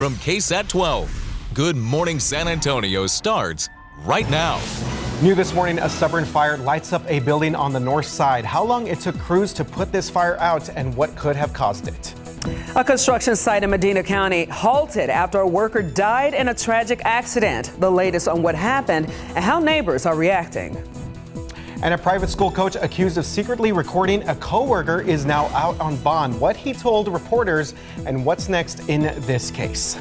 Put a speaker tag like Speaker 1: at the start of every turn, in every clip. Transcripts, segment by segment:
Speaker 1: From KSAT 12, Good Morning San Antonio starts right now.
Speaker 2: New this morning, a stubborn fire lights up a building on the north side. How long it took crews to put this fire out and what could have caused it.
Speaker 3: A construction site in Medina County halted after a worker died in a tragic accident. The latest on what happened and how neighbors are reacting.
Speaker 2: And a private school coach accused of secretly recording a coworker is now out on bond. What he told reporters and what's next in this case.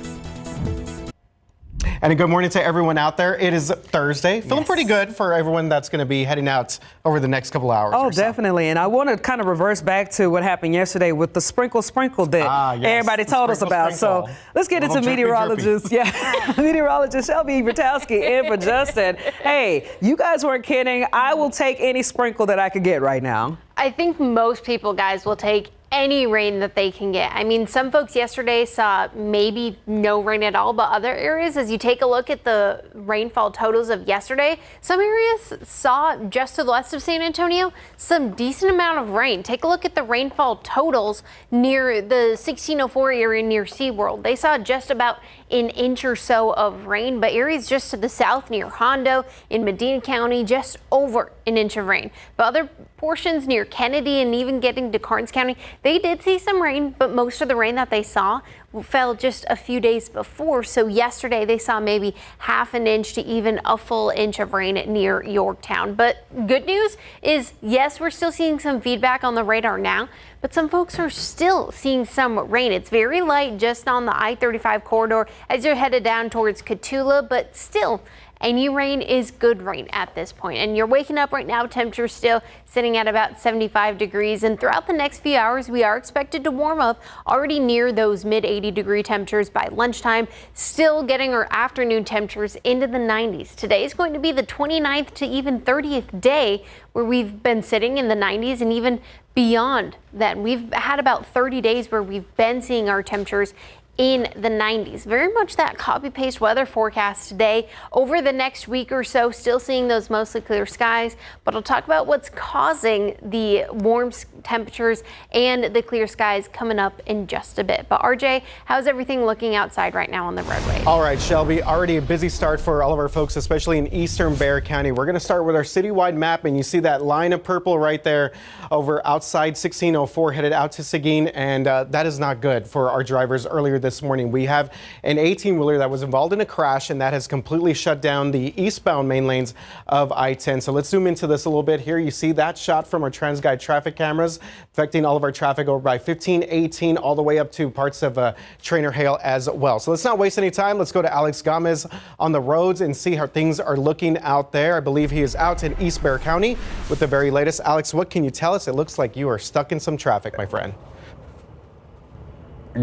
Speaker 2: And a good morning to everyone out there. It is Thursday. Feeling pretty good for everyone that's going to be heading out over the next couple hours.
Speaker 3: Oh, definitely. And I want to kind of reverse back to what happened yesterday with the sprinkle that everybody told us about. So let's get into meteorologist. Yeah, meteorologist Shelby Bertowski in for Justin. Hey, you guys weren't kidding. I will take any sprinkle that I could get right now.
Speaker 4: I think most people, guys, will take any rain that they can get. I mean, some folks yesterday saw maybe no rain at all, but other areas, as you take a look at the rainfall totals of yesterday, some areas saw just to the west of San Antonio some decent amount of rain. Take a look at the rainfall totals near the 1604 area near SeaWorld. They saw just about an inch or so of rain, but areas just to the south near Hondo in Medina County, just over an inch of rain. But other portions near Kennedy and even getting to Karnes County, they did see some rain, but most of the rain that they saw fell just a few days before. So yesterday they saw maybe half an inch to even a full inch of rain near Yorktown. But good news is, yes, we're still seeing some feedback on the radar now, but some folks are still seeing some rain. It's very light just on the I-35 corridor as you're headed down towards Cotulla, but still any rain is good rain at this point. And you're waking up right now, temperatures still sitting at about 75 degrees. And throughout the next few hours, we are expected to warm up already near those mid 80-degree temperatures by lunchtime, still getting our afternoon temperatures into the 90s. Today is going to be the 29th to even 30th day where we've been sitting in the 90s and even beyond that. We've had about 30 days where we've been seeing our temperatures in the 90s. Very much that copy-paste weather forecast today. Over the next week or so, still seeing those mostly clear skies, but I'll talk about what's causing the warm temperatures and the clear skies coming up in just a bit. But RJ, how's everything looking outside right now on the roadway?
Speaker 2: All right, Shelby, already a busy start for all of our folks, especially in eastern Bexar County. We're going to start with our citywide map, and you see that line of purple right there over outside 1604 headed out to Seguin, and that is not good for our drivers earlier this morning. We have an 18-wheeler that was involved in a crash, and that has completely shut down the eastbound main lanes of I-10. So let's zoom into this a little bit here. You see that shot from our TransGuide traffic cameras affecting all of our traffic over by 15, 18, all the way up to parts of Trainer Hale as well. So let's not waste any time. Let's go to Alex Gomez on the roads and see how things are looking out there. I believe he is out in East Bexar County with the very latest. Alex, what can you tell us? It looks like you are stuck in some traffic, my friend.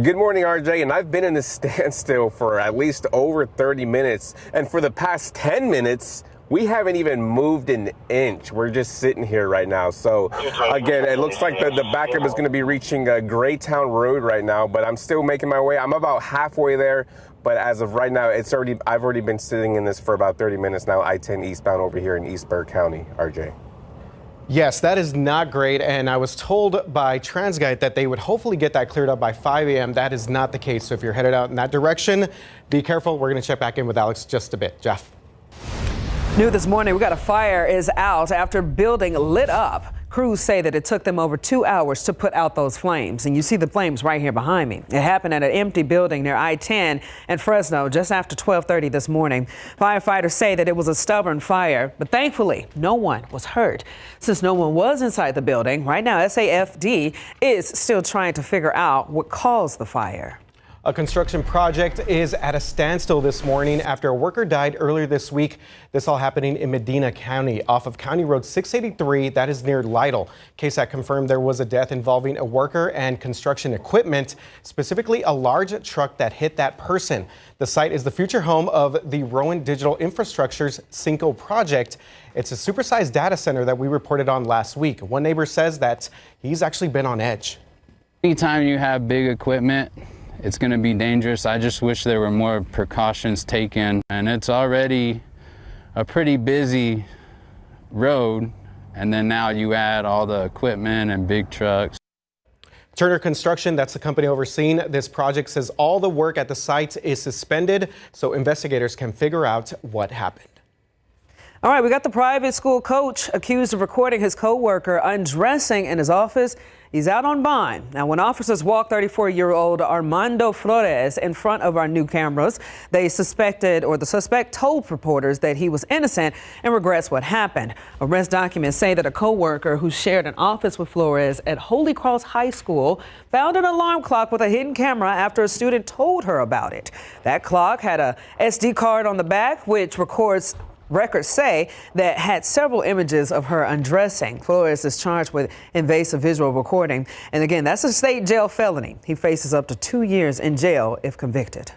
Speaker 5: Good morning, RJ, and I've been in this standstill for at least over 30 minutes, and for the past 10 minutes, we haven't even moved an inch. We're just sitting here right now. So again, it looks like the backup is going to be reaching Graytown Road right now, but I'm still making my way. I'm about halfway there, but as of right now, I've already been sitting in this for about 30 minutes now, I-10 eastbound over here in East Bexar County, RJ.
Speaker 2: Yes, that is not great, and I was told by TransGuide that they would hopefully get that cleared up by 5 a.m. That is not the case, so if you're headed out in that direction, be careful. We're going to check back in with Alex just a bit. Jeff.
Speaker 3: New this morning, we got a fire is out after building lit up. Crews say that it took them over 2 hours to put out those flames. And you see the flames right here behind me. It happened at an empty building near I-10 and Fresno just after 12:30 this morning. Firefighters say that it was a stubborn fire, but thankfully no one was hurt. Since no one was inside the building, right now SAFD is still trying to figure out what caused the fire.
Speaker 2: A construction project is at a standstill this morning after a worker died earlier this week. This all happening in Medina County off of County Road 683. That is near Lytle. KSAT confirmed there was a death involving a worker and construction equipment, specifically a large truck that hit that person. The site is the future home of the Rowan Digital Infrastructure's Cinco project. It's a supersized data center that we reported on last week. One neighbor says that he's actually been on edge.
Speaker 6: Anytime you have big equipment, it's going to be dangerous. I just wish there were more precautions taken. And it's already a pretty busy road. And then now you add all the equipment and big trucks.
Speaker 2: Turner Construction, that's the company overseeing this project, says all the work at the site is suspended so investigators can figure out what happened.
Speaker 3: All right, we got the private school coach accused of recording his co-worker undressing in his office. He's out on bond. Now, when officers walked 34-year-old Armando Flores in front of our new cameras, the suspect told reporters that he was innocent and regrets what happened. Arrest documents say that a co-worker who shared an office with Flores at Holy Cross High School found an alarm clock with a hidden camera after a student told her about it. That clock had a SD card on the back, which records say that had several images of her undressing. Flores is charged with invasive visual recording. And again, that's a state jail felony. He faces up to 2 years in jail if convicted.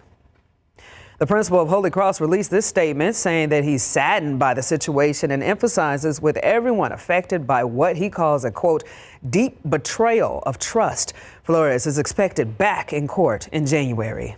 Speaker 3: The principal of Holy Cross released this statement saying that he's saddened by the situation and emphasizes with everyone affected by what he calls a, quote, deep betrayal of trust. Flores is expected back in court in January.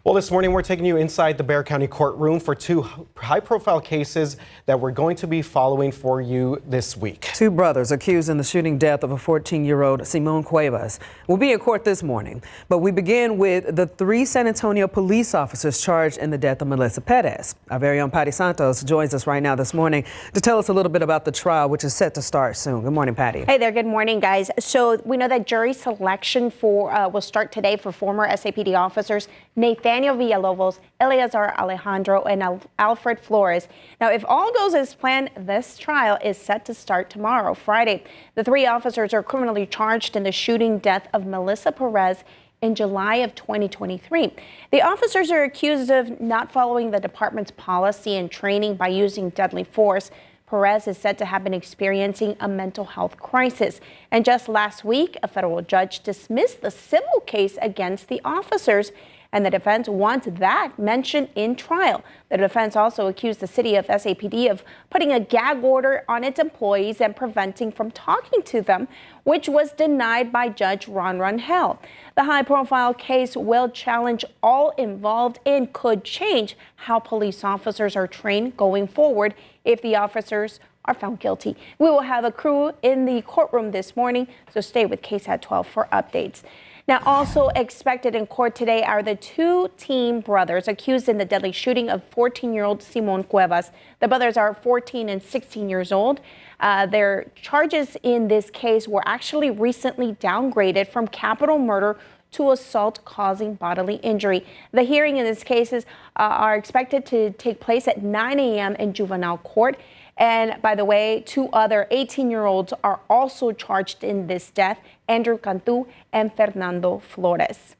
Speaker 2: Well, this morning we're taking you inside the Bexar County courtroom for two high-profile cases that we're going to be following for you this week.
Speaker 3: Two brothers accused in the shooting death of a 14-year-old Simon Cuevas will be in court this morning. But we begin with the 3 San Antonio police officers charged in the death of Melissa Perez. Our very own Patty Santos joins us right now this morning to tell us a little bit about the trial, which is set to start soon. Good morning, Patty.
Speaker 7: Hey there. Good morning, guys. So we know that jury selection will start today for former SAPD officers Nathaniel Villalobos, Eleazar Alejandro, and Alfred Flores. Now, if all goes as planned, this trial is set to start tomorrow, Friday. The 3 officers are criminally charged in the shooting death of Melissa Perez in July of 2023. The officers are accused of not following the department's policy and training by using deadly force. Perez is said to have been experiencing a mental health crisis. And just last week, a federal judge dismissed the civil case against the officers, and the defense wants that mentioned in trial. The defense also accused the city of SAPD of putting a gag order on its employees and preventing from talking to them, which was denied by Judge Ron Rangel. The high-profile case will challenge all involved and could change how police officers are trained going forward if the officers are found guilty. We will have a crew in the courtroom this morning, so stay with KSAT 12 for updates. Now, also expected in court today are the 2 teen brothers accused in the deadly shooting of 14-year-old Simon Cuevas. The brothers are 14 and 16 years old. Their charges in this case were actually recently downgraded from capital murder to assault causing bodily injury. The hearing in these cases are expected to take place at 9 a.m. in juvenile court. And by the way, 2 other 18-year-olds are also charged in this death, Andrew Cantu and Fernando Flores.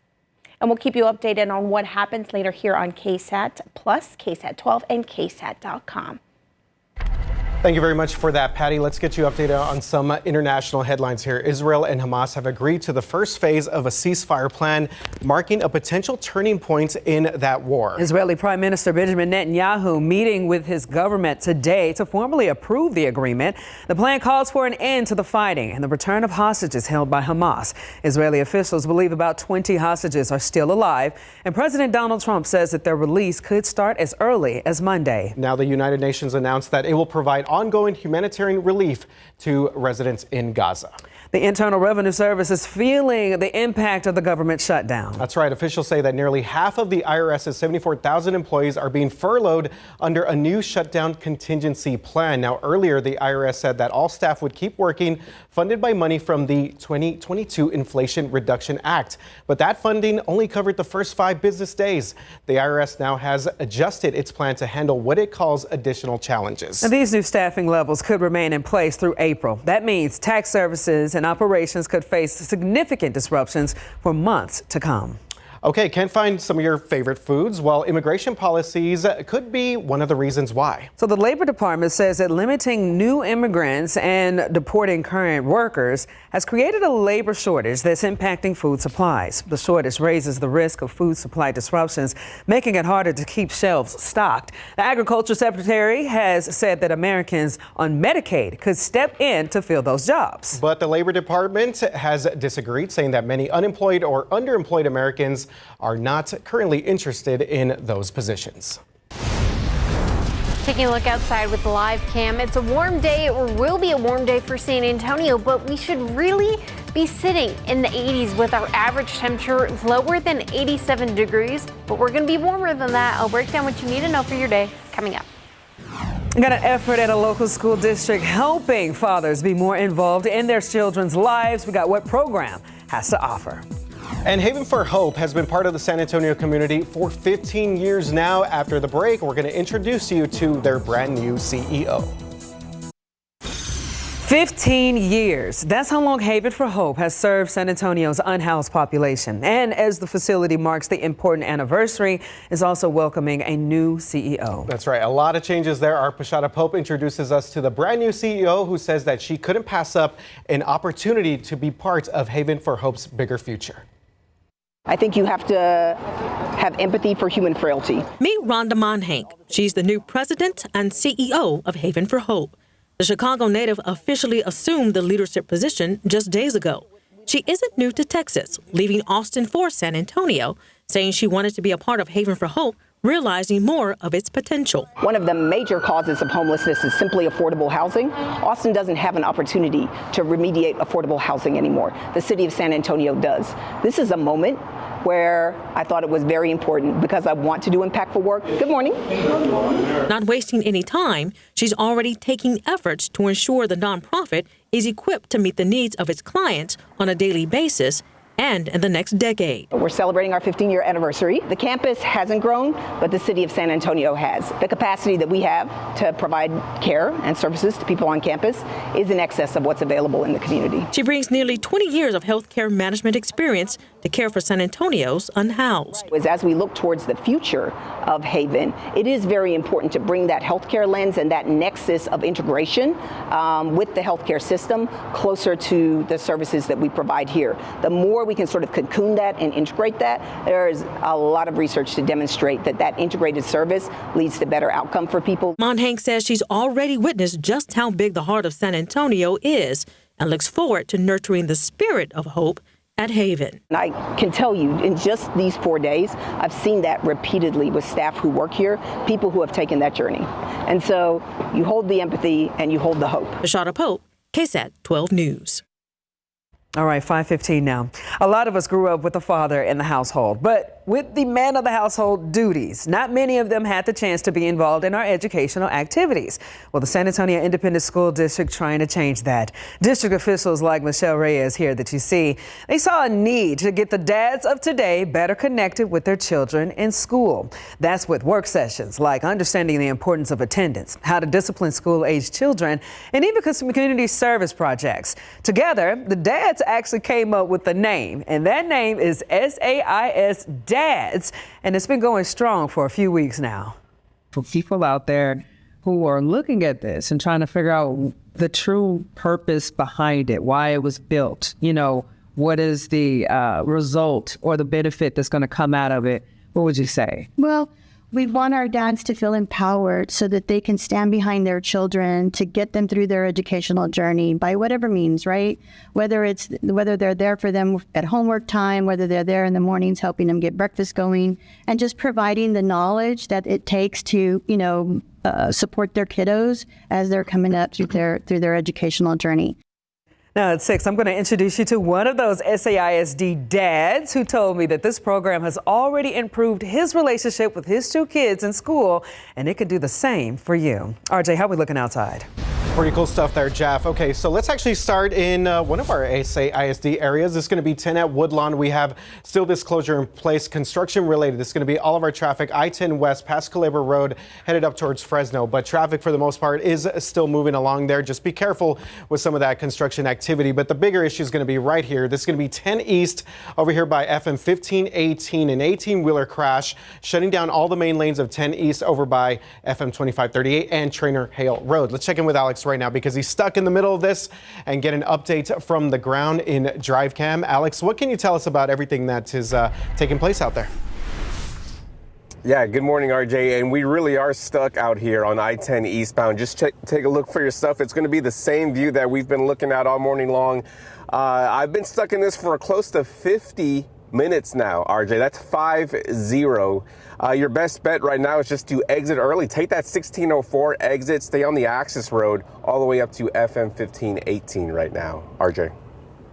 Speaker 7: And we'll keep you updated on what happens later here on KSAT Plus, KSAT 12, and KSAT.com.
Speaker 2: Thank you very much for that, Patty. Let's get you updated on some international headlines here. Israel and Hamas have agreed to the first phase of a ceasefire plan, marking a potential turning point in that war.
Speaker 3: Israeli Prime Minister Benjamin Netanyahu meeting with his government today to formally approve the agreement. The plan calls for an end to the fighting and the return of hostages held by Hamas. Israeli officials believe about 20 hostages are still alive, and President Donald Trump says that their release could start as early as Monday.
Speaker 2: Now, the United Nations announced that it will provide ongoing humanitarian relief to residents in Gaza.
Speaker 3: The Internal Revenue Service is feeling the impact of the government shutdown.
Speaker 2: That's right. Officials say that nearly half of the IRS's 74,000 employees are being furloughed under a new shutdown contingency plan. Now, earlier, the IRS said that all staff would keep working, funded by money from the 2022 Inflation Reduction Act. But that funding only covered the first 5 business days. The IRS now has adjusted its plan to handle what it calls additional challenges.
Speaker 3: And these new staffing levels could remain in place through April. That means tax services and operations could face significant disruptions for months to come.
Speaker 2: Okay, can't find some of your favorite foods? Well, immigration policies could be one of the reasons why.
Speaker 3: So the Labor Department says that limiting new immigrants and deporting current workers has created a labor shortage that's impacting food supplies. The shortage raises the risk of food supply disruptions, making it harder to keep shelves stocked. The Agriculture Secretary has said that Americans on Medicaid could step in to fill those jobs.
Speaker 2: But the Labor Department has disagreed, saying that many unemployed or underemployed Americans are not currently interested in those positions.
Speaker 4: Taking a look outside with the live cam, it's a warm day, or will be a warm day for San Antonio, but we should really be be sitting in the 80s with our average temperature lower than 87 degrees, but we're going to be warmer than that. I'll break down what you need to know for your day coming up.
Speaker 3: Got an effort at a local school district helping fathers be more involved in their children's lives. We got what program has to offer.
Speaker 2: And Haven for Hope has been part of the San Antonio community for 15 years now. After the break, we're going to introduce you to their brand new CEO.
Speaker 3: 15 years. That's how long Haven for Hope has served San Antonio's unhoused population. And as the facility marks the important anniversary, is also welcoming a new CEO.
Speaker 2: That's right. A lot of changes there. Our Pashada Pope introduces us to the brand new CEO who says that she couldn't pass up an opportunity to be part of Haven for Hope's bigger future.
Speaker 8: I think you have to have empathy for human frailty.
Speaker 9: Meet Rhonda Monhank. She's the new president and CEO of Haven for Hope. The Chicago native officially assumed the leadership position just days ago. She isn't new to Texas, leaving Austin for San Antonio, saying she wanted to be a part of Haven for Hope, realizing more of its potential.
Speaker 8: One of the major causes of homelessness is simply affordable housing. Austin doesn't have an opportunity to remediate affordable housing anymore. The city of San Antonio does. This is a moment where I thought it was very important because I want to do impactful work. Good morning.
Speaker 9: Not wasting any time, she's already taking efforts to ensure the nonprofit is equipped to meet the needs of its clients on a daily basis and in the next decade.
Speaker 8: We're celebrating our 15-year anniversary. The campus hasn't grown, but the city of San Antonio has. The capacity that we have to provide care and services to people on campus is in excess of what's available in the community.
Speaker 9: She brings nearly 20 years of healthcare management experience to care for San Antonio's unhoused.
Speaker 8: As we look towards the future of Haven, it is very important to bring that healthcare lens and that nexus of integration with the healthcare system closer to the services that we provide here. The more we can sort of cocoon that and integrate that, there is a lot of research to demonstrate that that integrated service leads to better outcome for people.
Speaker 9: Monhank says she's already witnessed just how big the heart of San Antonio is and looks forward to nurturing the spirit of hope at Haven.
Speaker 8: And I can tell you, in just these 4 days, I've seen that repeatedly with staff who work here, people who have taken that journey. And so you hold the empathy and you hold the hope.
Speaker 9: Pashada Pope, KSAT 12 News.
Speaker 3: All right, 5:15 now. A lot of us grew up with a father in the household, but with the man of the household duties, not many of them had the chance to be involved in our educational activities. Well, the San Antonio Independent School District trying to change that. District officials like Michelle Reyes here that you see, they saw a need to get the dads of today better connected with their children in school. That's with work sessions like understanding the importance of attendance, how to discipline school-aged children, and even some community service projects. Together, the dads actually came up with the name, and that name is SAIS Dads, and it's been going strong for a few weeks now.
Speaker 10: For people out there who are looking at this and trying to figure out the true purpose behind it, why it was built, what is the result or the benefit that's going to come out of it, what would you say?
Speaker 11: Well, we want our dads to feel empowered so that they can stand behind their children to get them through their educational journey by whatever means, right? Whether they're there for them at homework time, whether they're there in the mornings helping them get breakfast going, and just providing the knowledge that it takes to, support their kiddos as they're coming up through their educational journey.
Speaker 3: Now at 6, I'm going to introduce you to one of those SAISD dads who told me that this program has already improved his relationship with his 2 kids in school, and it could do the same for you. RJ, how are we looking outside?
Speaker 2: Pretty cool stuff there, Jeff. Okay, so let's actually start in one of our SAISD areas. This is going to be 10 at Woodlawn. We have still this closure in place, construction related. This is going to be all of our traffic, I-10 West past Culebra Road, headed up towards Fresno. But traffic for the most part is still moving along there. Just be careful with some of that construction activity. But the bigger issue is going to be right here. This is going to be 10 East over here by FM 1518, an 18-wheeler crash, shutting down all the main lanes of 10 East over by FM 2538 and Trainer Hale Road. Let's check in with Alex right now because he's stuck in the middle of this and get an update from the ground in DriveCam. Alex, what can you tell us about everything that is taking place out there?
Speaker 5: Yeah, good morning, RJ. And we really are stuck out here on I-10 eastbound. Just take a look for yourself. It's going to be the same view that we've been looking at all morning long. I've been stuck in this for close to 50 minutes now, RJ. That's 5-0. Your best bet right now is just to exit early. Take that 1604 exit, stay on the access road all the way up to FM 1518 right now, RJ.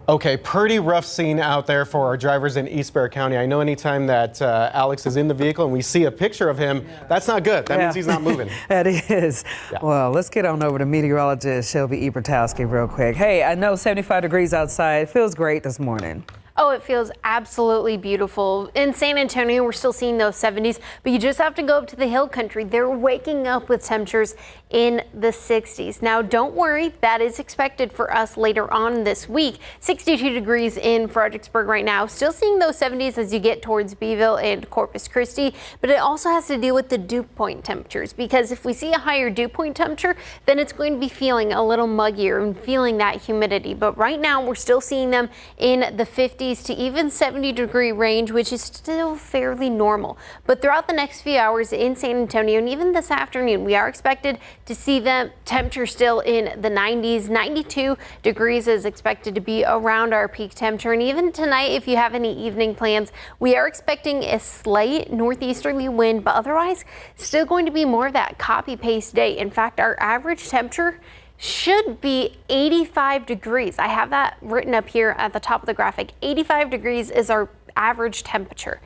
Speaker 2: Okay, pretty rough scene out there for our drivers in East Bexar County. I know anytime that Alex is in the vehicle and we see a picture of him, that's not good. That means he's not moving.
Speaker 3: That is. Yeah. Well, let's get on over to meteorologist Shelby Ebertowski real quick. Hey, I know 75 degrees outside. It feels great this morning.
Speaker 4: Oh, it feels absolutely beautiful. In San Antonio, we're still seeing those 70s, but you just have to go up to the hill country. They're waking up with temperatures in the 60s. Now, don't worry, that is expected for us later on this week. 62 degrees in Fredericksburg right now. Still seeing those 70s as you get towards Beeville and Corpus Christi, but it also has to deal with the dew point temperatures, because if we see a higher dew point temperature, then it's going to be feeling a little muggier and feeling that humidity. But right now, we're still seeing them in the 50s to even 70-degree range, which is still fairly normal. But throughout the next few hours in San Antonio and even this afternoon, we are expected to see the temperature still in the 90s. 92 degrees is expected to be around our peak temperature. And even tonight, if you have any evening plans, we are expecting a slight northeasterly wind, but otherwise still going to be more of that copy-paste day. In fact, our average temperature should be 85 degrees. I have that written up here at the top of the graphic. 85 degrees is our average temperature.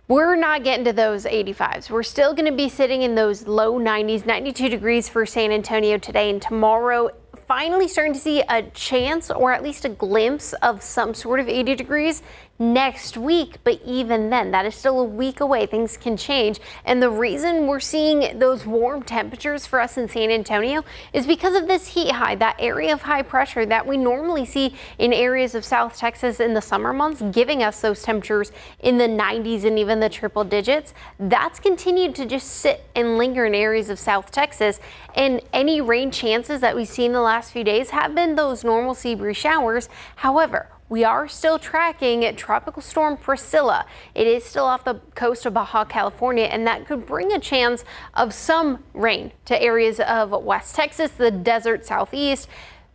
Speaker 4: We're not getting to those 85s. We're still going to be sitting in those low 90s, 92 degrees for San Antonio today, and tomorrow finally starting to see a chance or at least a glimpse of some sort of 80 degrees next week. But even then, that is still a week away. Things can change. And the reason we're seeing those warm temperatures for us in San Antonio is because of this heat high, that area of high pressure that we normally see in areas of South Texas in the summer months, giving us those temperatures in the 90s and even the triple digits. That's continued to just sit and linger in areas of South Texas. And any rain chances that we've seen in the last few days have been those normal sea breeze showers. However, we are still tracking Tropical Storm Priscilla. It is still off the coast of Baja California, and that could bring a chance of some rain to areas of West Texas, the desert southeast,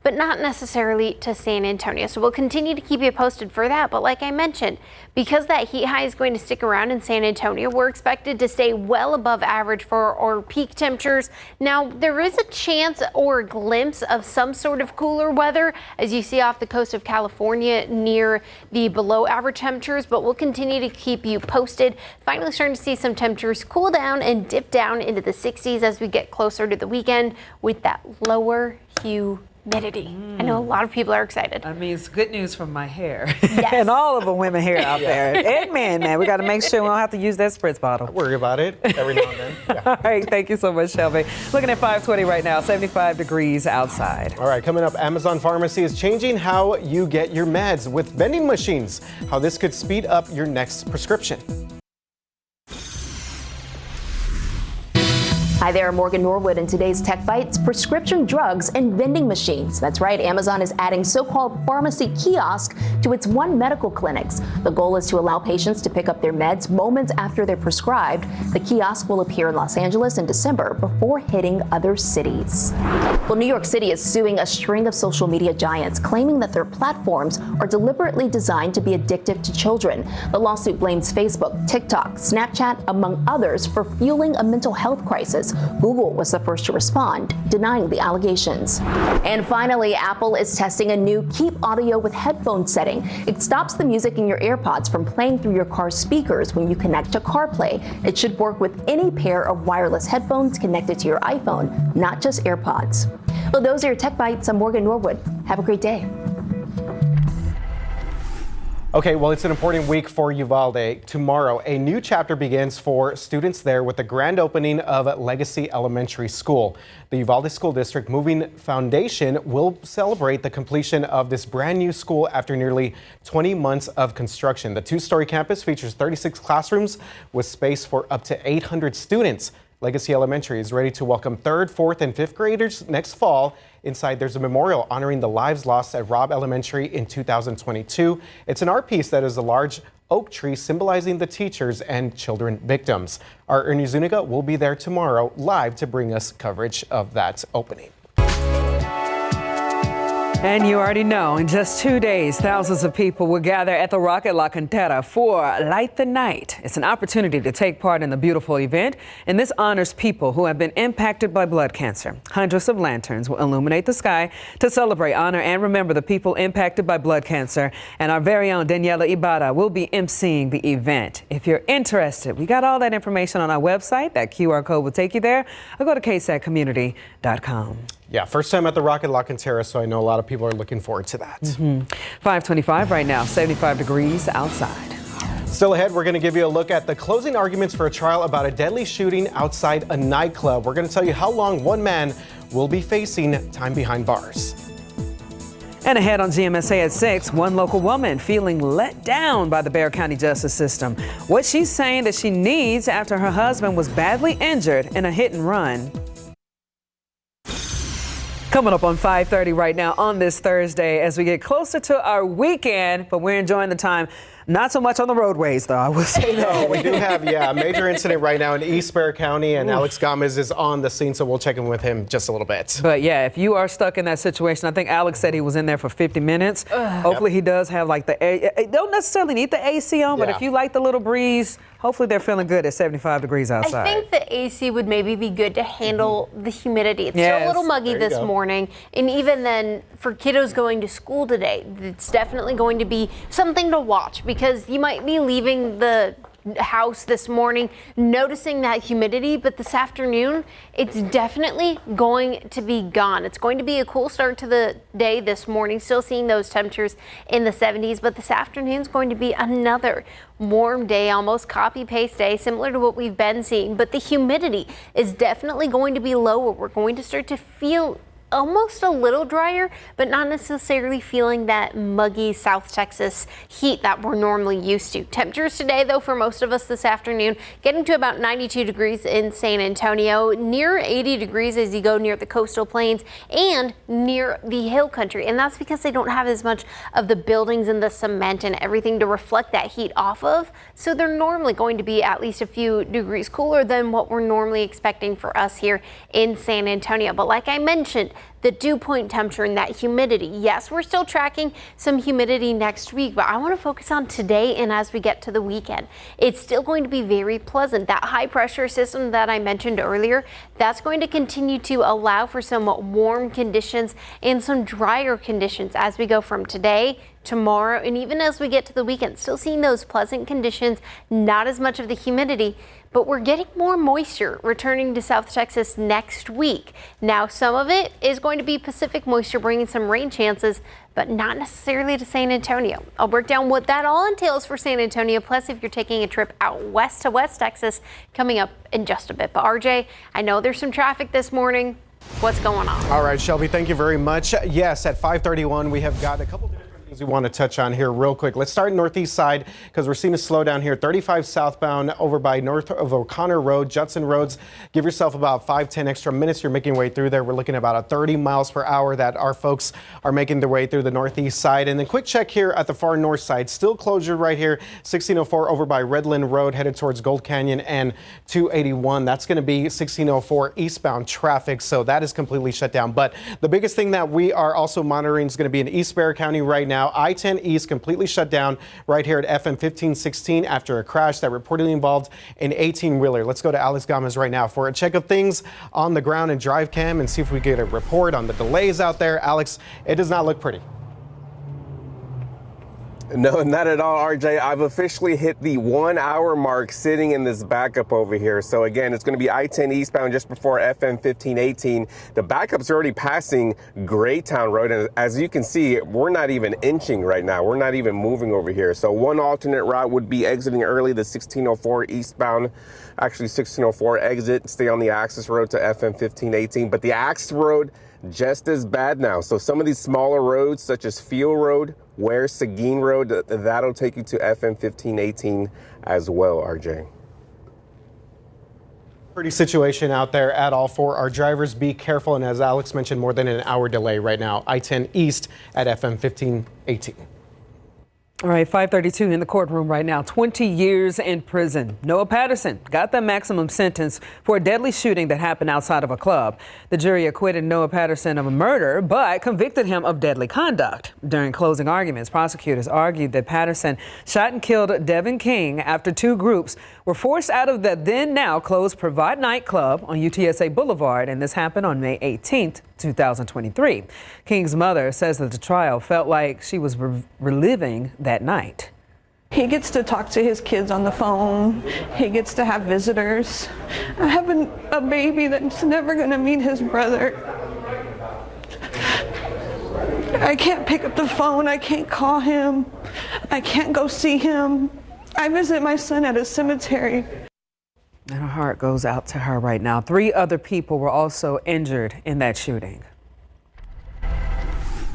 Speaker 4: but not necessarily to San Antonio. So we'll continue to keep you posted for that. But like I mentioned, because that heat high is going to stick around in San Antonio, we're expected to stay well above average for our peak temperatures. Now, there is a chance or a glimpse of some sort of cooler weather, as you see off the coast of California near the below average temperatures, but we'll continue to keep you posted. Finally starting to see some temperatures cool down and dip down into the 60s as we get closer to the weekend with that lower humidity. I know a lot of people are excited.
Speaker 3: I mean, it's good news from my hair.
Speaker 4: Yes.
Speaker 3: And all of the women here out there. And men, man. We got to make sure we don't have to use that spritz bottle.
Speaker 2: Don't worry about it every now and then. Yeah.
Speaker 3: All right. Thank you so much, Shelby. Looking at 520 right now, 75 degrees outside.
Speaker 2: All right. Coming up, Amazon Pharmacy is changing how you get your meds with vending machines. How this could speed up your next prescription.
Speaker 12: Hi there, Morgan Norwood, in today's Tech Bites, prescription drugs and vending machines. That's right, Amazon is adding so-called pharmacy kiosk to its One Medical clinics. The goal is to allow patients to pick up their meds moments after they're prescribed. The kiosk will appear in Los Angeles in December before hitting other cities. Well, New York City is suing a string of social media giants, claiming that their platforms are deliberately designed to be addictive to children. The lawsuit blames Facebook, TikTok, Snapchat, among others, for fueling a mental health crisis. Google was the first to respond, denying the allegations. And finally, Apple is testing a new Keep Audio with Headphones setting. It stops the music in your AirPods from playing through your car's speakers when you connect to CarPlay. It should work with any pair of wireless headphones connected to your iPhone, not just AirPods. Well, those are your Tech Bites. I'm Morgan Norwood. Have a great day.
Speaker 2: Okay, well, it's an important week for Uvalde. Tomorrow, a new chapter begins for students there with the grand opening of Legacy Elementary School. The Uvalde School District Moving Foundation will celebrate the completion of this brand new school after nearly 20 months of construction. The two-story campus features 36 classrooms with space for up to 800 students. Legacy Elementary is ready to welcome 3rd, 4th, and 5th graders next fall. Inside, there's a memorial honoring the lives lost at Robb Elementary in 2022. It's an art piece that is a large oak tree symbolizing the teachers and children victims. Our Ernie Zuniga will be there tomorrow live to bring us coverage of that opening.
Speaker 3: And you already know, in just 2 days, thousands of people will gather at the Rocket La Cantera for Light the Night. It's an opportunity to take part in the beautiful event, and this honors people who have been impacted by blood cancer. Hundreds of lanterns will illuminate the sky to celebrate, honor, and remember the people impacted by blood cancer. And our very own Daniela Ibarra will be emceeing the event. If you're interested, we got all that information on our website. That QR code will take you there. Or go to ksatcommunity.com.
Speaker 2: Yeah, first time at the Rocket La Cantera, so I know a lot of people are looking forward to that.
Speaker 3: 525 right now, 75 degrees outside.
Speaker 2: Still ahead, we're going to give you a look at the closing arguments for a trial about a deadly shooting outside a nightclub. We're going to tell you how long one man will be facing time behind bars.
Speaker 3: And ahead on GMSA at 6, one local woman feeling let down by the Bexar County justice system. What she's saying that she needs after her husband was badly injured in a hit and run. Coming up on 5:30 right now on this Thursday as we get closer to our weekend, but we're enjoying the time. Not so much on the roadways, though, I will say that.
Speaker 2: No, we do have, a major incident right now in East Bexar County, and Alex Gomez is on the scene, so we'll check in with him just a little bit.
Speaker 3: But yeah, if you are stuck in that situation, I think Alex said he was in there for 50 minutes. Hopefully he does have like don't necessarily need the AC on, but if you like the little breeze, hopefully they're feeling good at 75 degrees outside.
Speaker 4: I think the AC would maybe be good to handle the humidity. It's still a little muggy this morning. And even then, for kiddos going to school today, it's definitely going to be something to watch because you might be leaving the house this morning noticing that humidity, but this afternoon it's definitely going to be gone. It's going to be a cool start to the day this morning, still seeing those temperatures in the 70s, but this afternoon is going to be another warm day, almost copy paste day, similar to what we've been seeing, but the humidity is definitely going to be lower. We're going to start to feel almost a little drier, but not necessarily feeling that muggy South Texas heat that we're normally used to. Temperatures today, though, for most of us this afternoon, getting to about 92 degrees in San Antonio, near 80 degrees as you go near the coastal plains and near the hill country. And that's because they don't have as much of the buildings and the cement and everything to reflect that heat off of. So they're normally going to be at least a few degrees cooler than what we're normally expecting for us here in San Antonio. But like I mentioned, the dew point temperature and that humidity. Yes, we're still tracking some humidity next week, but I want to focus on today and as we get to the weekend. It's still going to be very pleasant. That high pressure system that I mentioned earlier, that's going to continue to allow for somewhat warm conditions and some drier conditions as we go from today, tomorrow, and even as we get to the weekend. Still seeing those pleasant conditions, not as much of the humidity, but we're getting more moisture returning to South Texas next week. Now, some of it is going to be Pacific moisture bringing some rain chances, but not necessarily to San Antonio. I'll break down what that all entails for San Antonio, plus if you're taking a trip out west to West Texas, coming up in just a bit. But RJ, I know there's some traffic this morning. What's going on?
Speaker 2: All right, Shelby, thank you very much. Yes, at 5:31, we have got a couple different things we want to touch on here real quick. Let's start northeast side because we're seeing a slowdown here. 35 southbound over by north of O'Connor Road, Judson Roads. Give yourself about 5-10 extra minutes. You're making your way through there. We're looking at about 30 miles per hour that our folks are making their way through the northeast side. And then quick check here at the far north side. Still closure right here. 1604 over by Redland Road headed towards Gold Canyon and 281. That's going to be 1604 eastbound traffic. So that is completely shut down. But the biggest thing that we are also monitoring is going to be in East Bexar County right now. I-10 East completely shut down right here at FM 1516 after a crash that reportedly involved an 18-wheeler. Let's go to Alex Gomez right now for a check of things on the ground and drive cam and see if we get a report on the delays out there. Alex, it does not look pretty.
Speaker 5: No, not at all, RJ. I've officially hit the 1 hour mark sitting in this backup over here. So again, it's going to be I-10 eastbound just before FM 1518. The backup's already passing Graytown Road. And as you can see, we're not even inching right now. We're not even moving over here. So one alternate route would be exiting early, the 1604 eastbound, actually 1604 exit, stay on the access road to FM 1518. But the access road, just as bad now. So some of these smaller roads, such as Field Road, Ware Seguin Road, that'll take you to FM 1518 as well, RJ.
Speaker 2: Pretty situation out there at all for our drivers. Be careful. And as Alex mentioned, more than an hour delay right now. I-10 East at FM 1518.
Speaker 3: All right, 5:32 in the courtroom right now. 20 years in prison. Noah Patterson got the maximum sentence for a deadly shooting that happened outside of a club. The jury acquitted Noah Patterson of a murder, but convicted him of deadly conduct. During closing arguments, prosecutors argued that Patterson shot and killed Devin King after two groups were forced out of the then now closed Provide nightclub on UTSA Boulevard, and this happened on May 18th, 2023. King's mother says that the trial felt like she was reliving that night.
Speaker 13: He gets to talk to his kids on the phone. He gets to have visitors. I have a baby that's never going to meet his brother. I can't pick up the phone. I can't call him. I can't go see him. I visit my son at a cemetery.
Speaker 3: And our heart goes out to her right now. 3 other people were also injured in that shooting.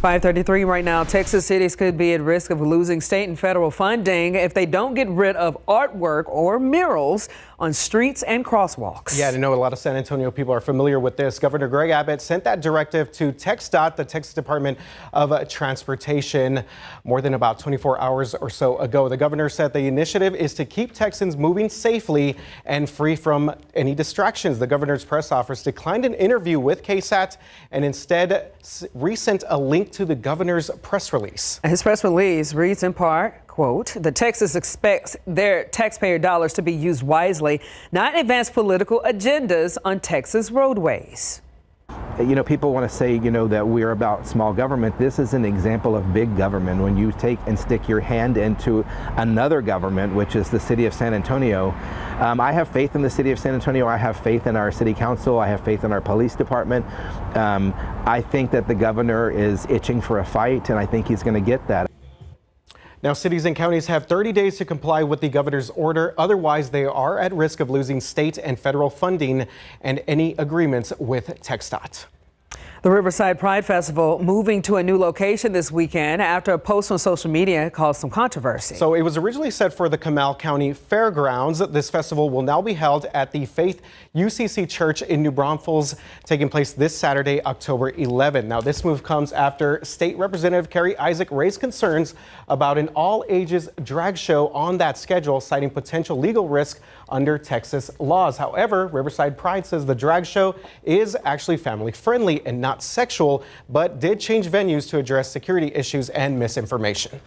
Speaker 3: 5:33 right now. Texas cities could be at risk of losing state and federal funding if they don't get rid of artwork or murals on streets and crosswalks.
Speaker 2: Yeah, I know a lot of San Antonio people are familiar with this. Governor Greg Abbott sent that directive to TxDOT, the Texas Department of Transportation, more than about 24 hours or so ago. The governor said the initiative is to keep Texans moving safely and free from any distractions. The governor's press office declined an interview with KSAT and instead resent a link to the governor's press release.
Speaker 3: His press release reads in part, quote, "The Texas expects their taxpayer dollars to be used wisely, not advance political agendas on Texas roadways."
Speaker 14: You know, people want to say, you know, that we're about small government. This is an example of big government. When you take and stick your hand into another government, which is the city of San Antonio. I have faith in the city of San Antonio. I have faith in our city council. I have faith in our police department. I think that the governor is itching for a fight, and I think he's going to get that.
Speaker 2: Now, cities and counties have 30 days to comply with the governor's order. Otherwise, they are at risk of losing state and federal funding and any agreements with TxDOT.
Speaker 3: The Riverside Pride Festival moving to a new location this weekend after a post on social media caused some controversy.
Speaker 2: So it was originally set for the Comal County Fairgrounds. This festival will now be held at the Faith UCC Church in New Braunfels, taking place this Saturday, October 11. Now, this move comes after State Representative Carrie Isaac raised concerns about an all-ages drag show on that schedule, citing potential legal risk under Texas laws. However, Riverside Pride says the drag show is actually family-friendly and not sexual, but did change venues to address security issues and misinformation.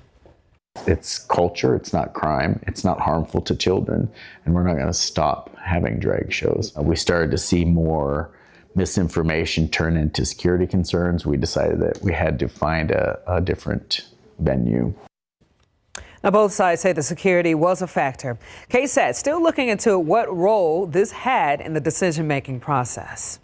Speaker 15: It's culture, it's not crime, it's not harmful to children, and we're not going to stop having drag shows. We started to see more misinformation turn into security concerns. We decided that we had to find a different venue.
Speaker 3: Now, both sides say the security was a factor. KSAT still looking into what role this had in the decision-making process.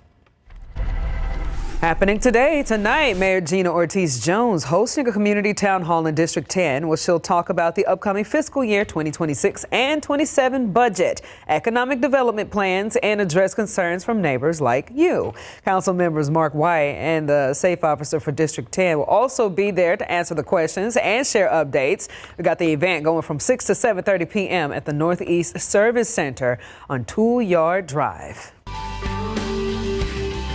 Speaker 3: Happening tonight, Mayor Gina Ortiz-Jones hosting a community town hall in District 10, where she'll talk about the upcoming fiscal year 2026 and 27 budget, economic development plans, and address concerns from neighbors like you. Council members Mark White and the Safe Officer for District 10 will also be there to answer the questions and share updates. We got the event going from 6 to 7:30 p.m. at the Northeast Service Center on Tool Yard Drive.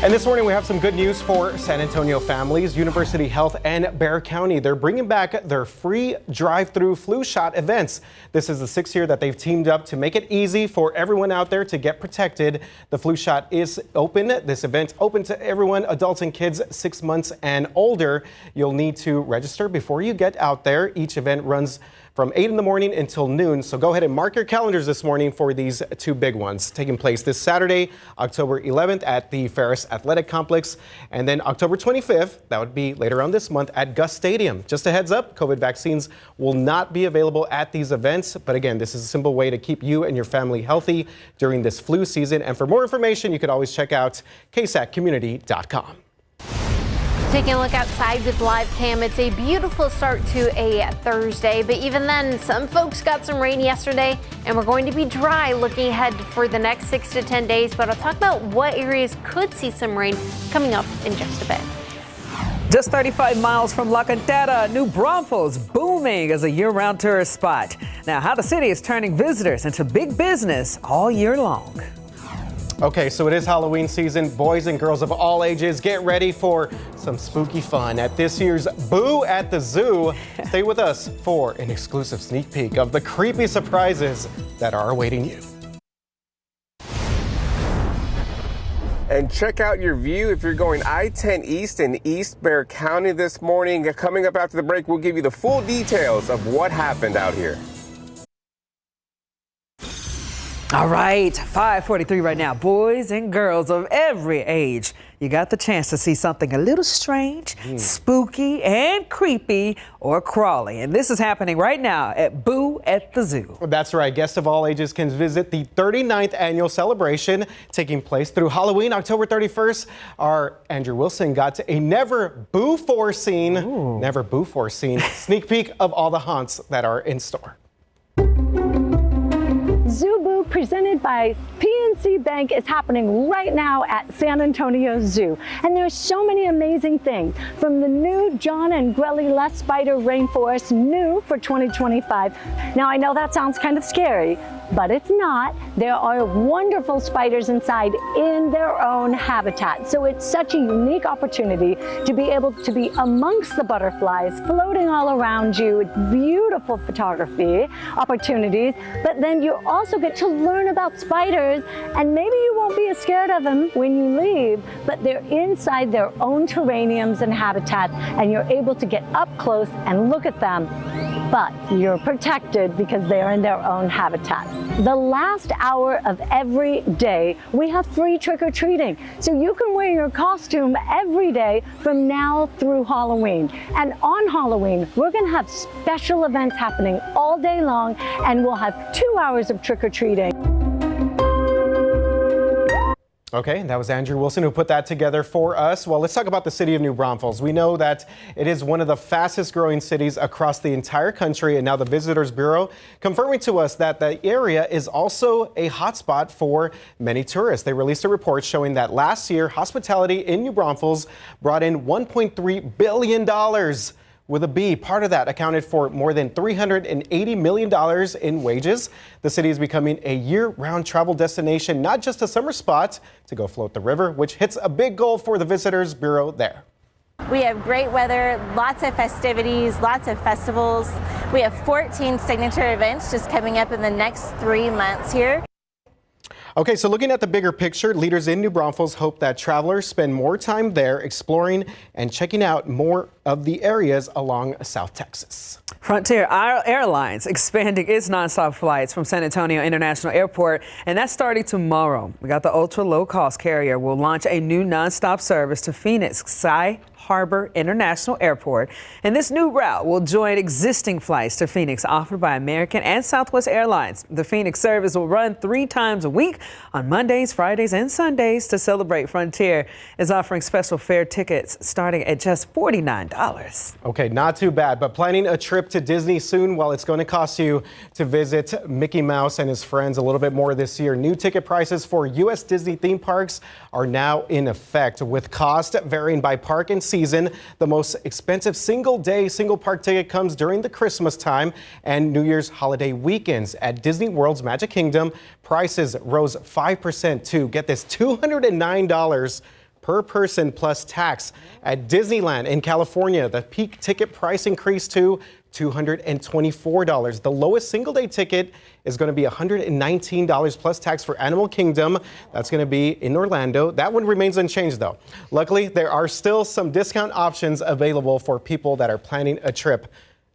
Speaker 2: And this morning we have some good news for San Antonio families. University Health and Bexar County, they're bringing back their free drive-through flu shot events. This is the 6th year that they've teamed up to make it easy for everyone out there to get protected. The flu shot is open. This event open to everyone, adults and kids 6 months and older. You'll need to register before you get out there. Each event runs from 8 in the morning until noon. So go ahead and mark your calendars this morning for these 2 big ones taking place this Saturday, October 11th at the Ferris Athletic Complex, and then October 25th, that would be later on this month at Gus Stadium. Just a heads up, COVID vaccines will not be available at these events. But again, this is a simple way to keep you and your family healthy during this flu season. And for more information, you could always check out ksatcommunity.com.
Speaker 4: Taking a look outside with live cam, it's a beautiful start to a Thursday, but even then, some folks got some rain yesterday, and we're going to be dry looking ahead for the next 6 to 10 days. But I'll talk about what areas could see some rain coming up in just a bit.
Speaker 3: Just 35 miles from La Cantera, New Braunfels booming as a year-round tourist spot. Now, how the city is turning visitors into big business all year long.
Speaker 2: Okay, so it is Halloween season. Boys and girls of all ages, get ready for some spooky fun at this year's Boo at the Zoo. Stay with us for an exclusive sneak peek of the creepy surprises that are awaiting you.
Speaker 5: And check out your view if you're going I-10 East in East Bexar County this morning. Coming up after the break, we'll give you the full details of what happened out here.
Speaker 3: All right, 5:43 right now. Boys and girls of every age, you got the chance to see something a little strange, spooky, and creepy or crawly. And this is happening right now at Boo at the Zoo.
Speaker 2: That's right. Guests of all ages can visit the 39th annual celebration taking place through Halloween, October 31st. Our Andrew Wilson got to a never boo-for sneak peek of all the haunts that are in store.
Speaker 16: Zoo Boo, presented by PNC Bank, is happening right now at San Antonio Zoo. And there's so many amazing things, from the new John and Grelly Les Spider Rainforest, new for 2025. Now, I know that sounds kind of scary, but it's not. There are wonderful spiders inside in their own habitat. So it's such a unique opportunity to be able to be amongst the butterflies, floating all around you, beautiful photography opportunities, but then you also get to learn about spiders, and maybe you won't be as scared of them when you leave, but they're inside their own terrariums and habitats, and you're able to get up close and look at them. But you're protected because they're in their own habitat. The last hour of every day, we have free trick-or-treating. So you can wear your costume every day from now through Halloween. And on Halloween, we're gonna have special events happening all day long, and we'll have 2 hours of trick-or-treating.
Speaker 2: Okay, that was Andrew Wilson who put that together for us. Well, let's talk about the city of New Braunfels. We know that it is one of the fastest growing cities across the entire country, and now the Visitors Bureau confirming to us that the area is also a hotspot for many tourists. They released a report showing that last year, hospitality in New Braunfels brought in $1.3 billion. With a B. Part of that accounted for more than $380 million in wages. The city is becoming a year-round travel destination, not just a summer spot to go float the river, which hits a big goal for the Visitors Bureau there.
Speaker 17: We have great weather, lots of festivities, lots of festivals. We have 14 signature events just coming up in the next 3 months here.
Speaker 2: Okay, so looking at the bigger picture, leaders in New Braunfels hope that travelers spend more time there exploring and checking out more of the areas along South Texas.
Speaker 3: Frontier Airlines expanding its nonstop flights from San Antonio International Airport, and that's starting tomorrow. We got the ultra low-cost carrier will launch a new nonstop service to Phoenix Sky Harbor International Airport, and this new route will join existing flights to Phoenix offered by American and Southwest Airlines. The Phoenix service will run 3 times a week on Mondays, Fridays, and Sundays. To celebrate, Frontier is offering special fare tickets starting at just $49.
Speaker 2: Okay, not too bad, but planning a trip to Disney soon? Well, it's going to cost you to visit Mickey Mouse and his friends a little bit more this year. New ticket prices for U.S. Disney theme parks are now in effect, with cost varying by park and season. The most expensive single-day, single-park ticket comes during the Christmas time and New Year's holiday weekends. At Disney World's Magic Kingdom, prices rose 5% to, get this, $209 per person plus tax. At Disneyland in California, the peak ticket price increased to $224. The lowest single-day ticket is going to be $119 plus tax for Animal Kingdom. That's going to be in Orlando. That one remains unchanged, though. Luckily, there are still some discount options available for people that are planning a trip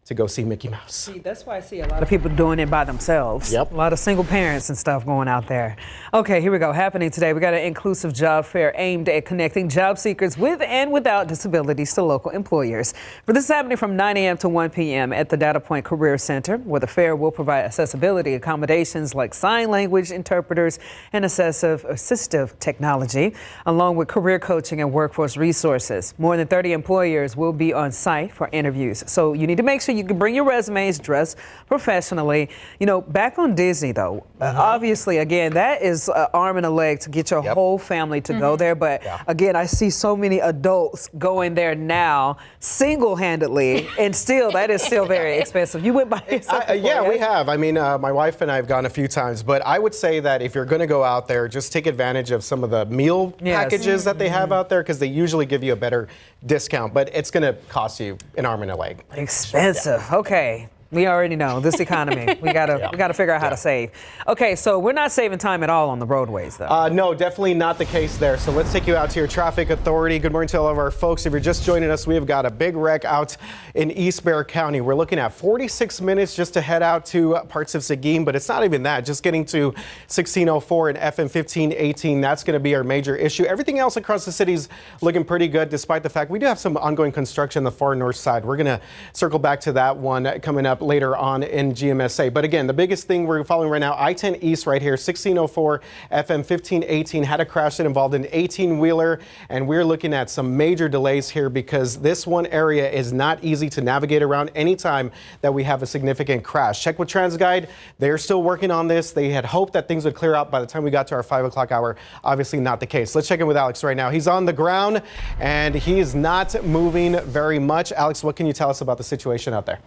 Speaker 2: to go see Mickey Mouse.
Speaker 3: See, that's why I see a lot of people doing it by themselves.
Speaker 2: Yep.
Speaker 3: A lot of single parents and stuff going out there. Okay, here we go. Happening today, we got an inclusive job fair aimed at connecting job seekers with and without disabilities to local employers. But this is happening from 9 a.m. to 1 p.m. at the Data Point Career Center, where the fair will provide accessibility accommodations like sign language interpreters and assistive technology, along with career coaching and workforce resources. More than 30 employers will be on site for interviews. So you need to make sure you can bring your resumes, dress professionally. You know, back on Disney though, obviously, again, that is an arm and a leg to get your whole family to go there. But again, I see so many adults going there now single-handedly, and still, that is still very expensive. You went by yourself before,
Speaker 2: yeah, we have. I mean, my wife and I have gone a few times, but I would say that if you're going to go out there, just take advantage of some of the meal packages that they have out there, because they usually give you a better discount, but it's going to cost you an arm and a leg.
Speaker 3: Expensive. Okay. We already know this economy. We gotta figure out how to save. Okay, so we're not saving time at all on the roadways, though.
Speaker 2: No, definitely not the case there. So let's take you out to your traffic authority. Good morning to all of our folks. If you're just joining us, we have got a big wreck out in East Bexar County. We're looking at 46 minutes just to head out to parts of Seguin, but it's not even that. Just getting to 1604 and FM 1518, that's going to be our major issue. Everything else across the city is looking pretty good, despite the fact we do have some ongoing construction on the far north side. We're going to circle back to that one coming up later on in GMSA. But again, the biggest thing we're following right now, I-10 East right here, 1604 FM 1518 had a crash that involved an 18-wheeler, and we're looking at some major delays here because this one area is not easy to navigate around anytime that we have a significant crash. Check with TransGuide. They're still working on this. They had hoped that things would clear out by the time we got to our 5 o'clock hour. Obviously not the case. Let's check in with Alex right now. He's on the ground and he is not moving very much. Alex, what can you tell us about the situation out there?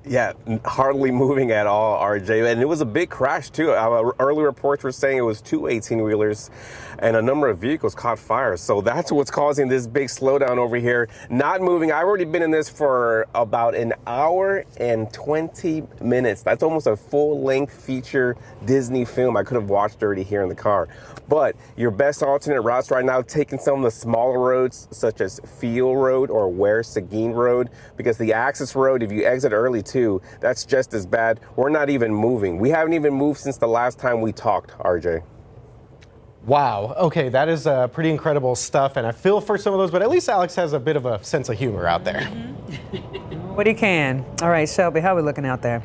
Speaker 5: Yeah, hardly moving at all, RJ. And it was a big crash, too. Early reports were saying it was two 18-wheelers and a number of vehicles caught fire. So that's what's causing this big slowdown over here. Not moving. I've already been in this for about an hour and 20 minutes. That's almost a full-length feature Disney film I could have watched already here in the car. But your best alternate routes right now, taking some of the smaller roads, such as Field Road or Ware Seguin Road, because the access road, if you exit early too, that's just as bad. We're not even moving. We haven't even moved since the last time we talked, RJ.
Speaker 2: Wow. Okay, that is pretty incredible stuff, and I feel for some of those, but at least Alex has a bit of a sense of humor out there.
Speaker 3: What he can. All right, Shelby, how are we looking out there?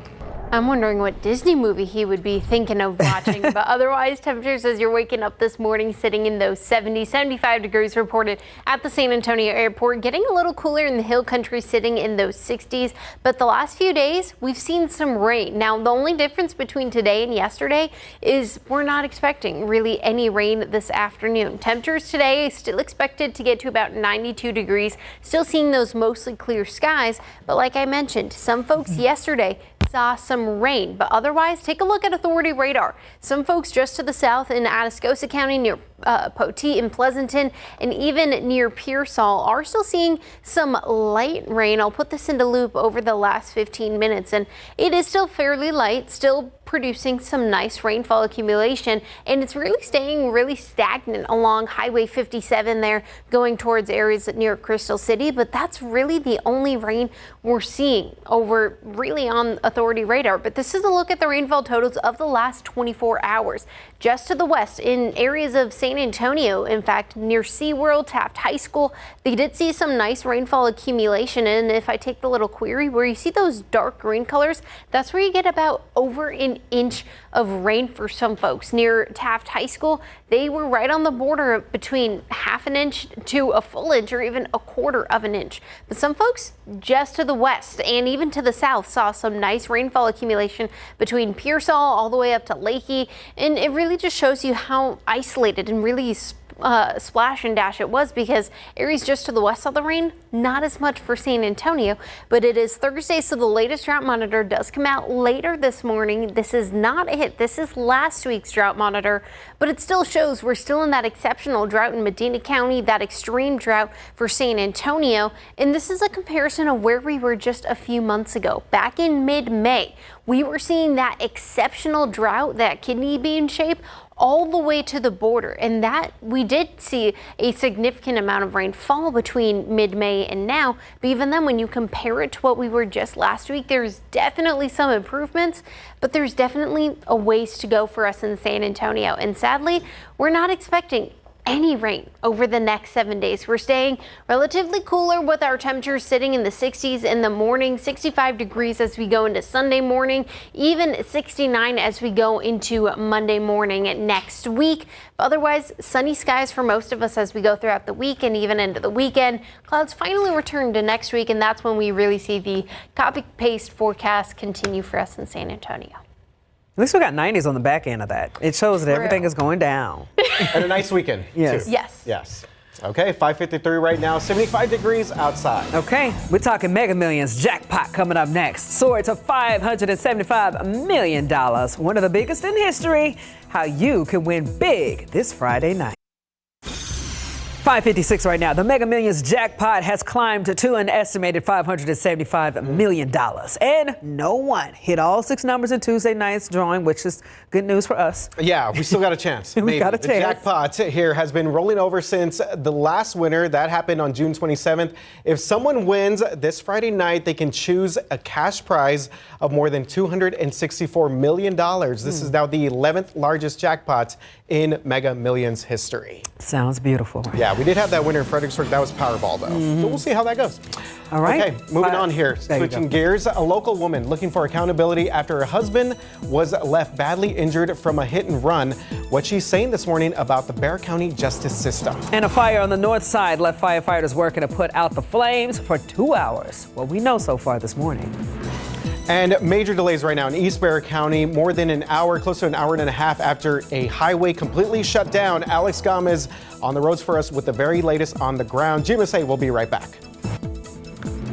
Speaker 4: I'm wondering what Disney movie he would be thinking of watching, but otherwise temperatures as you're waking up this morning sitting in those 70, 75 degrees reported at the San Antonio airport, getting a little cooler in the hill country sitting in those 60s. But the last few days we've seen some rain. Now the only difference between today and yesterday is we're not expecting really any rain this afternoon. Temperatures today still expected to get to about 92 degrees, still seeing those mostly clear skies. But like I mentioned, some folks yesterday saw some rain, but otherwise take a look at authority radar. Some folks just to the south in Atascosa County near Poteet and Pleasanton and even near Pearsall are still seeing some light rain. I'll put this into loop over the last 15 minutes and it is still fairly light, still producing some nice rainfall accumulation, and it's really staying really stagnant along Highway 57 there going towards areas near Crystal City, but that's really the only rain we're seeing over really on authority radar. But this is a look at the rainfall totals of the last 24 hours. Just to the west in areas of San Antonio, in fact near SeaWorld, Taft High School, they did see some nice rainfall accumulation, and if I take the little query where you see those dark green colors, that's where you get about over an inch of rain for some folks. Near Taft High School, they were right on the border between half an inch to a full inch or even a quarter of an inch. But some folks just to the west and even to the south saw some nice rainfall accumulation between Pearsall all the way up to Leakey, and it really just shows you how isolated and really splash and dash it was, because areas just to the west of the rain, not as much for San Antonio. But it is Thursday, so the latest drought monitor does come out later this morning. This is not a hit. This is last week's drought monitor, but it still shows we're still in that exceptional drought in Medina County, that extreme drought for San Antonio. And this is a comparison of where we were just a few months ago. Back in mid-May, we were seeing that exceptional drought, that kidney bean shape, all the way to the border, and that we did see a significant amount of rain fall between mid-May and now. But even then, when you compare it to what we were just last week, there's definitely some improvements, but there's definitely a ways to go for us in San Antonio. And sadly, we're not expecting any rain over the next 7 days. We're staying relatively cooler with our temperatures sitting in the 60s in the morning, 65 degrees as we go into Sunday morning, even 69 as we go into Monday morning next week. Otherwise, sunny skies for most of us as we go throughout the week and even into the weekend. Clouds finally return to next week, and that's when we really see the copy-paste forecast continue for us in San Antonio.
Speaker 3: At least we got 90s on the back end of that. It shows that everything is going down.
Speaker 2: And a nice weekend.
Speaker 3: Yes.
Speaker 2: Too.
Speaker 4: Yes.
Speaker 2: Yes. Okay, 5:53 right now, 75 degrees outside.
Speaker 3: Okay, we're talking Mega Millions jackpot coming up next. Soared to $575 million. One of the biggest in history. How you can win big this Friday night. 5:56 right now. The Mega Millions jackpot has climbed to an estimated $575 million. And no one hit all 6 numbers in Tuesday night's drawing, which is good news for us.
Speaker 2: Yeah, we still got a chance.
Speaker 3: We got a
Speaker 2: The
Speaker 3: chance.
Speaker 2: jackpot here has been rolling over since the last winner. That happened on June 27th. If someone wins this Friday night, they can choose a cash prize of more than $264 million. This is now the 11th largest jackpot in Mega Millions history.
Speaker 3: Sounds beautiful. Right?
Speaker 2: Yeah, we did have that winner in Fredericksburg. That was Powerball, though. So we'll see how that goes.
Speaker 3: All right.
Speaker 2: Okay, moving on here.
Speaker 3: There you
Speaker 2: Switching
Speaker 3: go.
Speaker 2: gears, a local woman looking for accountability after her husband was left badly injured from a hit and run. What she's saying this morning about the Bexar County justice system.
Speaker 3: And a fire on the north side left firefighters working to put out the flames for 2 hours. What we know so far this morning.
Speaker 2: And major delays right now in East Bexar County, more than an hour, close to an hour and a half after a highway completely shut down. Alex Gomez on the roads for us with the very latest on the ground. GMSA will be right back.